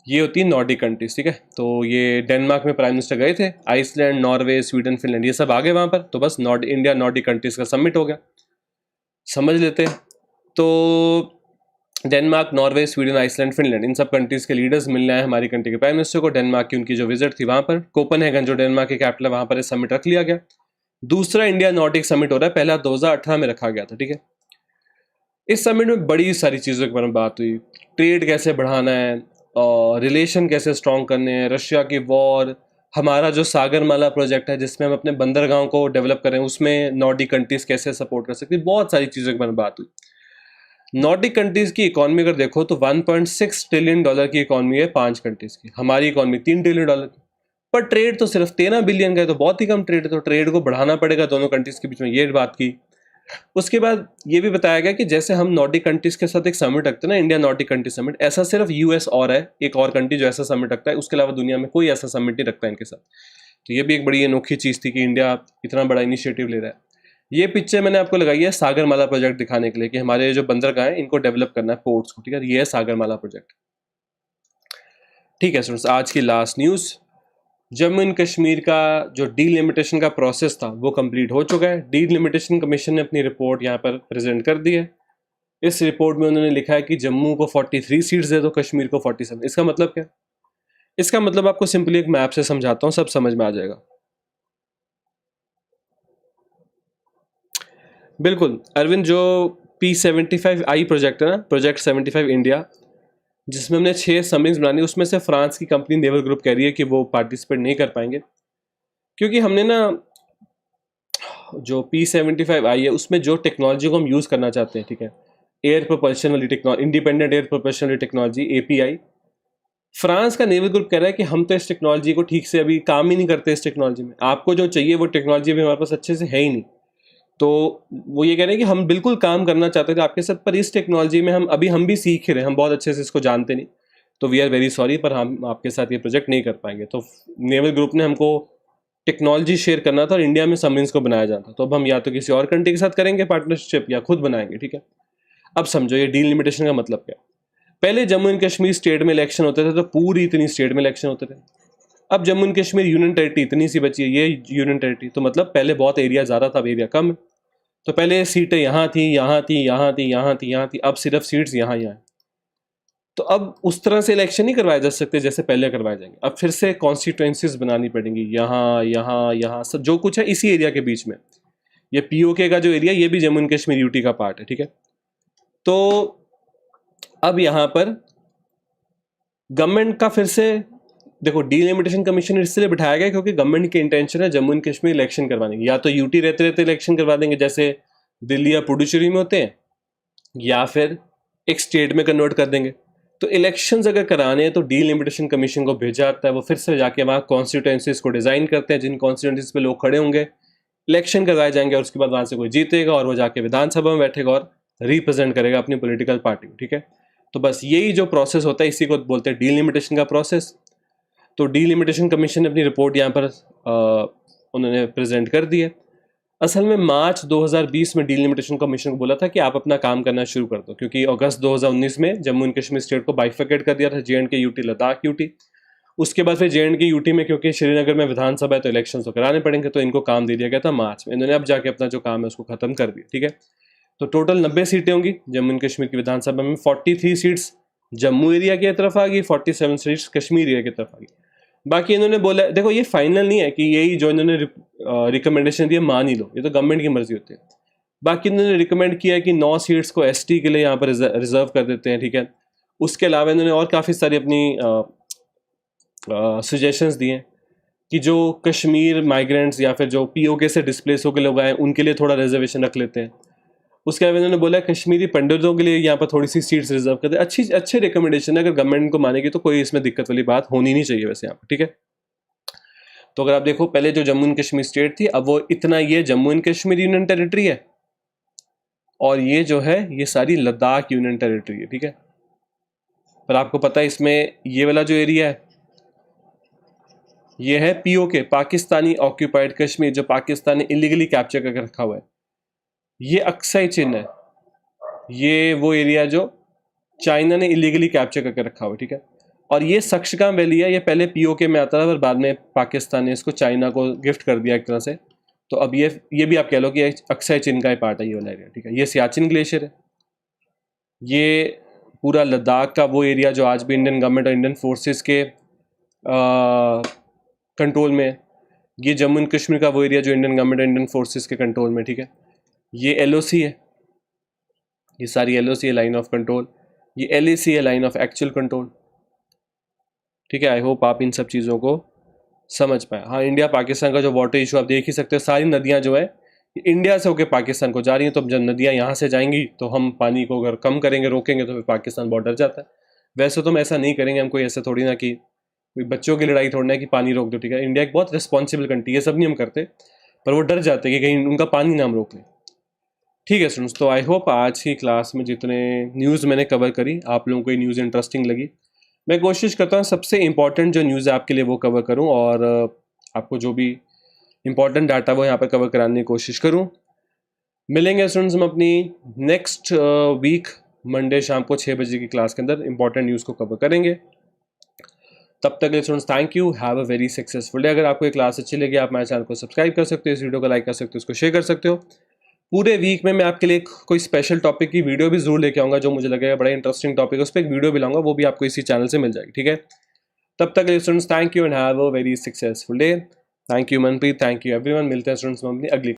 ये होती है नॉर्डिक कंट्रीज़। ठीक है, तो ये डेनमार्क में प्राइम मिनिस्टर गए थे, आइसलैंड, नॉर्वे, स्वीडन, फिनलैंड, ये सब आ गए वहाँ पर। तो बस इंडिया नॉर्डिक कंट्रीज़ का समिट हो गया, समझ लेते हैं। तो Denmark, Norway, Sweden, Iceland, Finland, इन सब कंट्रीज़ के लीडर्स मिलने आए हमारी कंट्री के प्राइम मिनिस्टर को। डेनमार्क की उनकी जो विजिट थी वहाँ पर कोपेनहेगन, जो डेनमार्क की कैपिटल है, वहाँ पर समिट रख लिया गया। दूसरा इंडिया नॉर्डिक समिट हो रहा है, पहला 2018 में रखा गया था। ठीक है, इस समिट में बड़ी सारी चीज़ों के बारे में बात हुई, ट्रेड कैसे बढ़ाना है, रिलेशन कैसे स्ट्रॉन्ग करने हैं, रशिया की वॉर, हमारा जो सागरमाला प्रोजेक्ट है जिसमें हम अपने बंदरगाहों को डेवलप करें, उसमें नॉर्डिक कंट्रीज़ कैसे सपोर्ट कर सकती है, बहुत सारी चीज़ों के बारे में बात हुई। नॉर्डिक कंट्रीज़ की इकॉनमी अगर देखो तो $1.6 ट्रिलियन की इकॉनमी है 5 कंट्रीज़ की, हमारी इकॉनमी $3 ट्रिलियन की, पर ट्रेड तो सिर्फ 13 बिलियन का है, तो बहुत ही कम ट्रेड है। तो ट्रेड को बढ़ाना पड़ेगा दोनों कंट्रीज़ के बीच में, ये बात की। उसके बाद ये भी बताया गया कि जैसे हम नॉर्डिक कंट्रीज के साथ एक समिट रखते हैं ना, इंडिया नॉर्डिक कंट्री समिट, ऐसा सिर्फ यूएस और है एक और कंट्री जो ऐसा समिट रखता है, उसके अलावा दुनिया में कोई ऐसा समिट नहीं रखता इनके साथ। तो ये भी एक बड़ी अनोखी चीज़ थी कि इंडिया इतना बड़ा इनिशिएटिव ले रहा है। ये पिक्चर मैंने आपको लगाई है सागरमाला प्रोजेक्ट दिखाने के लिए कि हमारे जो बंदरगाह हैं इनको डेवलप करना है, पोर्ट्स को। ठीक है, ये है सागरमाला प्रोजेक्ट। ठीक है स्टूडेंट्स, आज की last news, Jammu and Kashmir का जो डीलिमिटेशन का प्रोसेस था वो कंप्लीट हो चुका है। डीलिमिटेशन कमीशन ने अपनी रिपोर्ट यहाँ पर प्रेजेंट कर दी है। इस रिपोर्ट में उन्होंने लिखा है कि जम्मू को 43 सीट्स दे दो, कश्मीर को 47। इसका मतलब क्या? इसका मतलब आपको सिंपली एक मैप से समझाता हूँ, सब समझ में आ जाएगा। बिल्कुल अरविंद, जो P75I प्रोजेक्ट है ना, प्रोजेक्ट 75 इंडिया, जिसमें हमने 6 सबमरीन्स बनानी, उसमें से फ्रांस की कंपनी नेवल ग्रुप कह रही है कि वो पार्टिसिपेट नहीं कर पाएंगे, क्योंकि हमने ना जो P75I है उसमें जो टेक्नोलॉजी को हम यूज़ करना चाहते हैं, ठीक है, एयर प्रोपल्शन वाली टेक्नोलॉजी, इंडिपेंडेंट एयर प्रोपल्शन वाली टेक्नोलॉजी, API, फ्रांस का नेवल ग्रुप कह रहा है कि हम तो इस टेक्नोलॉजी को ठीक से अभी काम ही नहीं करते इस टेक्नोलॉजी में, आपको जो चाहिए वो टेक्नोलॉजी अभी हमारे पास अच्छे से है ही नहीं। तो वो ये कह रहे हैं कि हम बिल्कुल काम करना चाहते थे आपके साथ, पर इस टेक्नोलॉजी में हम भी सीख ही रहे हैं, हम बहुत अच्छे से इसको जानते नहीं, तो वी आर वेरी सॉरी, पर हम आपके साथ ये प्रोजेक्ट नहीं कर पाएंगे। तो नेवल ग्रुप ने हमको टेक्नोलॉजी शेयर करना था और इंडिया में सबमरीन्स को बनाया जाता, तो अब हम या तो किसी और कंट्री के साथ करेंगे पार्टनरशिप या खुद बनाएंगे। ठीक है, अब समझो ये डीलिमिटेशन का मतलब क्या है। पहले जम्मू एंड कश्मीर स्टेट में इलेक्शन होते थे तो पूरी इतनी स्टेट में इलेक्शन होते थे, अब Jammu and Kashmir union territory इतनी सी बची है, ये यूनियन टेरिटरी, तो मतलब पहले बहुत एरिया ज़्यादा था, अब एरिया कम है। तो पहले सीटें यहाँ थी, यहाँ थी, यहाँ थी, यहाँ थी, यहाँ थी, अब सिर्फ सीट्स यहाँ यहाँ है। तो अब उस तरह से इलेक्शन नहीं करवाए जा सकते जैसे पहले करवाए जाएंगे, अब फिर से कॉन्स्टिट्यूएंसीज बनानी पड़ेंगी, यहाँ यहाँ यहाँ सब जो कुछ है इसी एरिया के बीच में। ये POK का जो एरिया, ये भी जम्मू एंड कश्मीर UT का पार्ट है। ठीक है, तो अब यहाँ पर गवर्नमेंट का फिर से देखो, डीलिमिटेशन कमीशन इसलिए बिठाया गया क्योंकि गवर्नमेंट की इंटेंशन है जम्मू एंड कश्मीर इलेक्शन करवाने की, या तो UT रहते रहते इलेक्शन करवा देंगे जैसे दिल्ली या पुडुचेरी में होते हैं, या फिर एक स्टेट में कन्वर्ट कर देंगे। तो इलेक्शंस अगर कराने हैं तो डीलिमिटेशन कमीशन को भेजा जाता है, वो फिर से जाके वहाँ कॉन्स्टिट्यूएंसीज को डिज़ाइन करते हैं, जिन कॉन्स्टिट्यूएंसीज पे लोग खड़े होंगे, इलेक्शन करवाए जाएंगे, और उसके बाद वहाँ से कोई जीतेगा और वो जाके विधानसभा में बैठेगा और रिप्रेजेंट करेगा अपनी पॉलिटिकल पार्टी। ठीक है, तो बस यही जो प्रोसेस होता है इसी को बोलते हैं डीलिमिटेशन का प्रोसेस। तो डीलिमिटेशन कमीशन ने अपनी रिपोर्ट यहाँ पर उन्होंने प्रेजेंट कर दी है। असल में मार्च 2020 में डीलिमिटेशन कमीशन को बोला था कि आप अपना काम करना शुरू कर दो, क्योंकि अगस्त 2019 में जम्मू एंड कश्मीर स्टेट को बाइफर्केट कर दिया था, JNK यूटी, लद्दाख यूटी। उसके बाद फिर JNK यूटी में क्योंकि श्रीनगर में विधानसभा है तो इलेक्शन तो कराने पड़ेंगे, तो इनको काम दे दिया गया था मार्च में। इन्होंने अब जाके अपना जो काम है उसको खत्म कर दिया, ठीक है। तो टोटल 90 सीटें होंगी जम्मू एंड कश्मीर की विधानसभा में। 43 सीट्स जम्मू एरिया की तरफ आ गई, 47 सीट्स कश्मीर एरिया की तरफ आ गई। बाकी इन्होंने बोला, देखो ये फाइनल नहीं है कि यही जो इन्होंने रिकमेंडेशन दी है मान ही लो, ये तो गवर्नमेंट की मर्जी होती है। बाकी इन्होंने रिकमेंड किया है कि 9 सीट्स को ST के लिए यहाँ पर रिजर्व कर देते हैं, ठीक है। उसके अलावा इन्होंने और काफ़ी सारी अपनी सजेशंस दिए हैं कि जो कश्मीर माइग्रेंट्स या फिर जो POK से डिस्प्लेस होकर लोग आए उनके लिए थोड़ा रिजर्वेशन रख लेते हैं। उसके अलावा इन्होंने बोला कश्मीरी पंडितों के लिए यहाँ पर थोड़ी सी सीट्स रिजर्व कर दे। अच्छे रिकमेंडेशन है, अगर गवर्नमेंट को मानेगी तो कोई इसमें दिक्कत वाली बात होनी नहीं चाहिए वैसे यहाँ पर, ठीक है। तो अगर आप देखो, पहले जो जम्मू एंड कश्मीर स्टेट थी, अब वो इतना, ये Jammu and Kashmir union territory है और ये जो है ये सारी लद्दाख यूनियन टेरिटरी है, ठीक है। पर आपको पता है इसमें ये वाला जो एरिया है ये है POK, पाकिस्तानी ऑक्यूपाइड कश्मीर, जो पाकिस्तान ने इलीगली कैप्चर करके रखा हुआ है। ये अक्साई चिन्ह है, ये वो एरिया जो चाइना ने इलीगली कैप्चर करके रखा हुआ है, ठीक है। और ये सक्शगाम वैली है, ये पहले POK में आता था पर बाद में पाकिस्तान ने इसको चाइना को गिफ्ट कर दिया एक तरह से। तो अब ये भी आप कह लो कि अक्साई चिन्ह का पार्ट है ये वाला एरिया, ठीक है। ये सियाचिन ग्लेशियर है, ये पूरा लद्दाख का वो एरिया जो आज भी इंडियन गवर्नमेंट और इंडियन फोर्सेस के कंट्रोल में है। ये जम्मू एंड कश्मीर का वो एरिया जो इंडियन गवर्नमेंट और इंडियन फोर्सेस के कंट्रोल में, ठीक है। ये LOC है, ये सारी LOC है, लाइन ऑफ कंट्रोल। ये LAC है, लाइन ऑफ एक्चुअल कंट्रोल, ठीक है। आई होप आप इन सब चीज़ों को समझ पाए। हाँ, इंडिया पाकिस्तान का जो वाटर इशू आप देख ही सकते हो, सारी नदियाँ जो है इंडिया से होकर पाकिस्तान को जा रही हैं। तो जब नदियाँ यहाँ से जाएंगी तो हम पानी को अगर कम करेंगे, रोकेंगे, तो फिर पाकिस्तान बॉर्डर जाता है। वैसे तो हम ऐसा नहीं करेंगे, हम कोई ऐसा थोड़ी ना कि कोई बच्चों की लड़ाई थोड़ी ना कि पानी रोक दो, ठीक है। इंडिया एक बहुत रिस्पॉन्सिबल कंट्री, ये सब नहीं हम करते, पर वो डर जाते हैं कि कहीं उनका पानी ना हम रोक लें, ठीक है स्टूडेंट्स। तो आई होप आज की क्लास में जितने न्यूज़ मैंने कवर करी आप लोगों को ये न्यूज़ इंटरेस्टिंग लगी। मैं कोशिश करता हूँ सबसे इम्पॉर्टेंट जो न्यूज़ है आपके लिए वो कवर करूँ, और आपको जो भी इम्पॉर्टेंट डाटा वो यहाँ पर कवर कराने की कोशिश करूँ। मिलेंगे स्टूडेंट्स हम अपनी नेक्स्ट वीक मंडे शाम को 6 बजे की क्लास के अंदर इंपॉर्टेंट न्यूज़ को कवर करेंगे। तब तक के students thank you, have a very successful day. अगर आपको ये क्लास अच्छी लगी आप मेरे चैनल को सब्सक्राइब कर सकते हो, इस वीडियो को लाइक कर सकते हो, इसको शेयर कर सकते हो। पूरे वीक में मैं आपके लिए कोई स्पेशल टॉपिक की वीडियो भी जरूर लेके आऊँगा, जो मुझे लगेगा बड़ा इंटरेस्टिंग टॉपिक है, उस पर एक वीडियो भी लाऊंगा, वो भी आपको इसी चैनल से मिल जाएगी, ठीक है। तब तक students thank you and have a very successful day. Thank you Manpreet, thank you everyone. मिलते हैं स्टूडेंट्स हम अपनी अगली